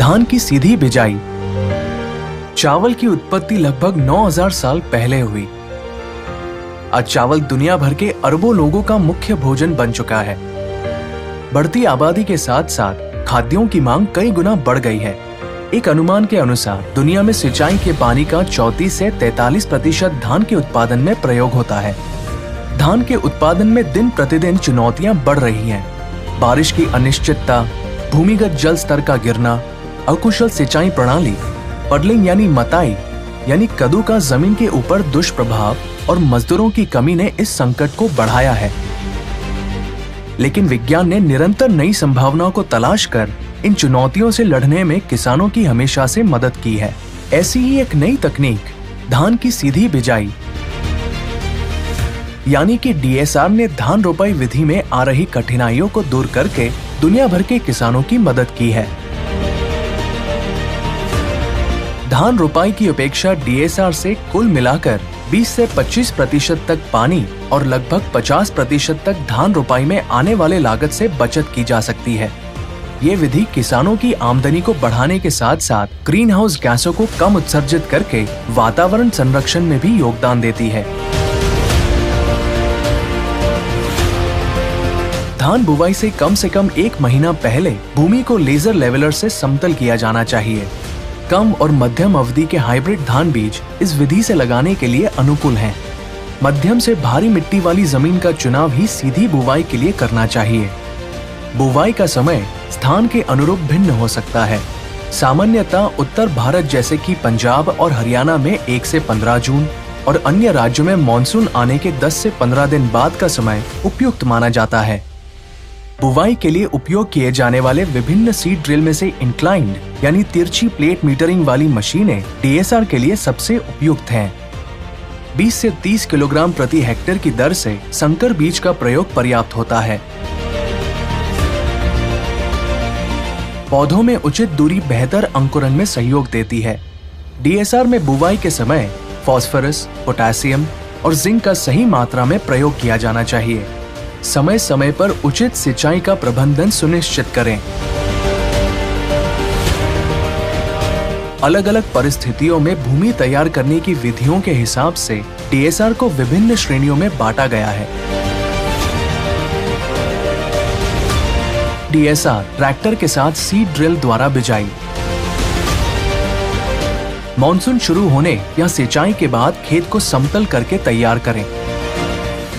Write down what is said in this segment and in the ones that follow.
धान की सीधी बिजाई। चावल की उत्पत्ति लगभग 9000 साल पहले हुई। आज चावल दुनिया भर के अरबों लोगों का मुख्य भोजन बन चुका है। बढ़ती आबादी के साथ साथ खाद्यों की मांग कई गुना बढ़ गई है। एक अनुमान के अनुसार दुनिया में सिंचाई के पानी का 34 से 43% धान के उत्पादन में प्रयोग होता है। धान के उत्पादन में दिन प्रतिदिन चुनौतियां बढ़ रही हैं। बारिश की अनिश्चितता, भूमिगत जल स्तर का गिरना, अकुशल सिंचाई प्रणाली, पडलिंग यानी मताई यानी कद्दू का जमीन के ऊपर दुष्प्रभाव और मजदूरों की कमी ने इस संकट को बढ़ाया है। लेकिन विज्ञान ने निरंतर नई संभावनाओं को तलाश कर इन चुनौतियों से लड़ने में किसानों की हमेशा से मदद की है। ऐसी ही एक नई तकनीक धान की सीधी बिजाई यानी कि डीएसआर ने धान रोपाई विधि में आ रही कठिनाइयों को दूर करके दुनिया भर के किसानों की मदद की है। धान रोपाई की अपेक्षा डीएसआर से कुल मिलाकर 20 से 25% तक पानी और लगभग 50% तक धान रोपाई में आने वाले लागत से बचत की जा सकती है। ये विधि किसानों की आमदनी को बढ़ाने के साथ साथ ग्रीन हाउस गैसों को कम उत्सर्जित करके वातावरण संरक्षण में भी योगदान देती है। धान बुवाई से कम 1 महीना पहले भूमि को लेजर लेवलर से समतल किया जाना चाहिए। कम और मध्यम अवधि के हाइब्रिड धान बीज इस विधि से लगाने के लिए अनुकूल हैं। मध्यम से भारी मिट्टी वाली जमीन का चुनाव ही सीधी बुवाई के लिए करना चाहिए। बुवाई का समय स्थान के अनुरूप भिन्न हो सकता है। सामान्यतः उत्तर भारत जैसे कि पंजाब और हरियाणा में 1 से 15 जून और अन्य राज्यों में मानसून आने के 10 से 15 दिन बाद का समय उपयुक्त माना जाता है। बुवाई के लिए उपयोग किए जाने वाले विभिन्न सीड ड्रिल में से इंक्लाइंड यानी तिरछी प्लेट मीटरिंग वाली मशीनें डीएसआर के लिए सबसे उपयुक्त हैं। 20 से 30 किलोग्राम प्रति हेक्टेयर की दर से संकर बीज का प्रयोग पर्याप्त होता है। पौधों में उचित दूरी बेहतर अंकुरण में सहयोग देती है। डीएसआर में बुवाई के समय फास्फोरस, पोटेशियम और जिंक का सही मात्रा में प्रयोग किया जाना चाहिए। समय समय पर उचित सिंचाई का प्रबंधन सुनिश्चित करें। अलग अलग परिस्थितियों में भूमि तैयार करने की विधियों के हिसाब से डीएसआर को विभिन्न श्रेणियों में बांटा गया है। डीएसआर ट्रैक्टर के साथ सीड ड्रिल द्वारा बिजाई। मॉनसून शुरू होने या सिंचाई के बाद खेत को समतल करके तैयार करें।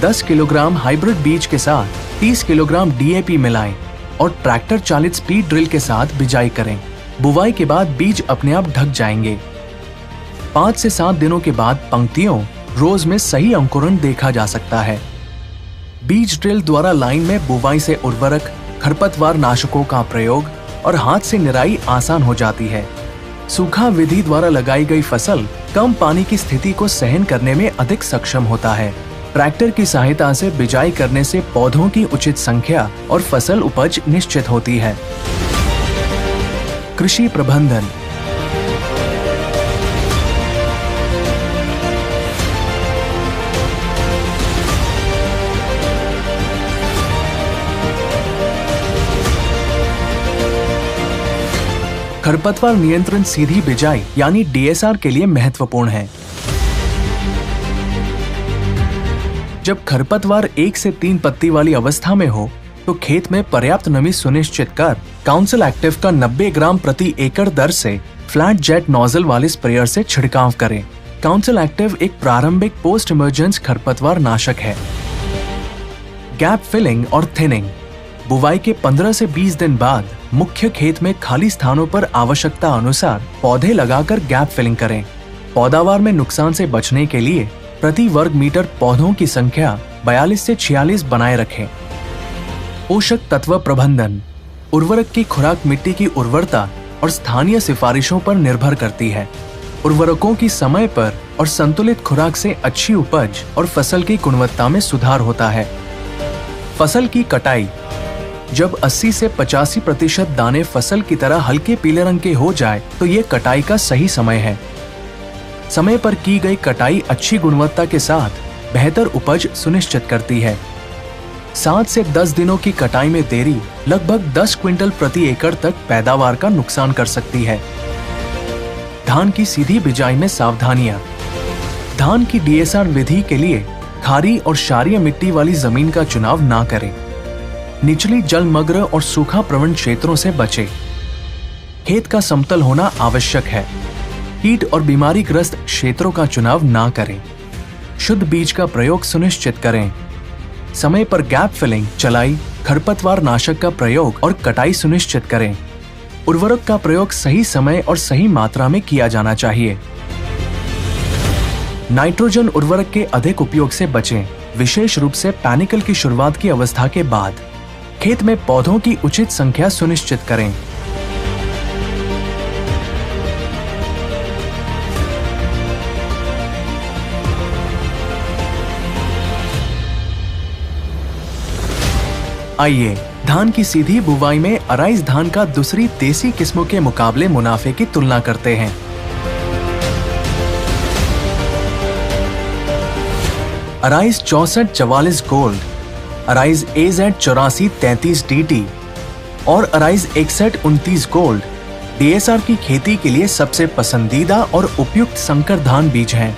10 किलोग्राम हाइब्रिड बीज के साथ 30 किलोग्राम डीएपी मिलाएं और ट्रैक्टर चालित स्पीड ड्रिल के साथ बिजाई करें। बुवाई के बाद बीज अपने आप ढक जाएंगे। 5 से 7 दिनों के बाद पंक्तियों, रोज में सही अंकुरण देखा जा सकता है। बीज ड्रिल द्वारा लाइन में बुवाई से उर्वरक, खरपतवार नाशकों का प्रयोग और हाथ से निराई आसान हो जाती है। सूखा विधि द्वारा लगाई गई फसल कम पानी की स्थिति को सहन करने में अधिक सक्षम होता है। ट्रैक्टर की सहायता से बिजाई करने से पौधों की उचित संख्या और फसल उपज निश्चित होती है। कृषि प्रबंधन। खरपतवार नियंत्रण सीधी बिजाई यानी डीएसआर के लिए महत्वपूर्ण है। जब खरपतवार 1 से 3 पत्ती वाली अवस्था में हो तो खेत में पर्याप्त नमी सुनिश्चित कर काउंसिल एक्टिव का 90 ग्राम प्रति एकड़ दर से फ्लैट जेट नोजल वाले स्प्रेयर से छिड़काव करें। काउंसिल एक्टिव एक प्रारंभिक पोस्ट इमर्जेंस खरपतवार नाशक है। गैप फिलिंग और थिनिंग। बुवाई के 15 से 20 दिन बाद मुख्य खेत में खाली स्थानों पर आवश्यकता अनुसार पौधे लगाकर गैप फिलिंग करें। पौधावार में नुकसान से बचने के लिए प्रति वर्ग मीटर पौधों की संख्या 42 से 46 बनाए रखें। पोषक तत्व प्रबंधन। उर्वरक की खुराक मिट्टी की उर्वरता और स्थानीय सिफारिशों पर निर्भर करती है। उर्वरकों की समय पर और संतुलित खुराक से अच्छी उपज और फसल की गुणवत्ता में सुधार होता है। फसल की कटाई। जब 80 से 85% दाने फसल की तरह हल्के पीले रंग के हो जाए तो ये कटाई का सही समय है। समय पर की गई कटाई अच्छी गुणवत्ता के साथ बेहतर उपज सुनिश्चित करती है। 7 से 10 दिनों की कटाई में देरी लगभग 10 क्विंटल प्रति एकड़ तक पैदावार का नुकसान कर सकती है। धान की सीधी बिजाई में सावधानियां। धान की डीएसआर विधि के लिए खारी और क्षारीय मिट्टी वाली जमीन का चुनाव ना करें। निचली जलमग्न और सूखा प्रवण क्षेत्रों से बचें। खेत का समतल होना आवश्यक है। कीट और बीमारी ग्रस्त क्षेत्रों का चुनाव ना करें। शुद्ध बीज का प्रयोग सुनिश्चित करें। समय पर गैप फिलिंग, चलाई, खरपतवार नाशक का प्रयोग और कटाई सुनिश्चित करें। उर्वरक का प्रयोग सही समय और सही मात्रा में किया जाना चाहिए। नाइट्रोजन उर्वरक के अधिक उपयोग से बचें, विशेष रूप से पैनिकल की शुरुआत की अवस्था के बाद। खेत में पौधों की उचित संख्या सुनिश्चित करें। आइए धान की सीधी बुवाई में अराइज धान का दूसरी देसी किस्मों के मुकाबले मुनाफे की तुलना करते हैं। Arise 6444 gold, arise AZ 8433 DT और अराइज 6129 गोल्ड डीएसआर की खेती के लिए सबसे पसंदीदा और उपयुक्त संकर धान बीज हैं।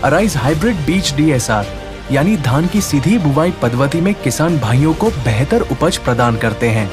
अराइज हाइब्रिड बीज डीएसआर यानी धान की सीधी बुवाई पद्धति में किसान भाइयों को बेहतर उपज प्रदान करते हैं।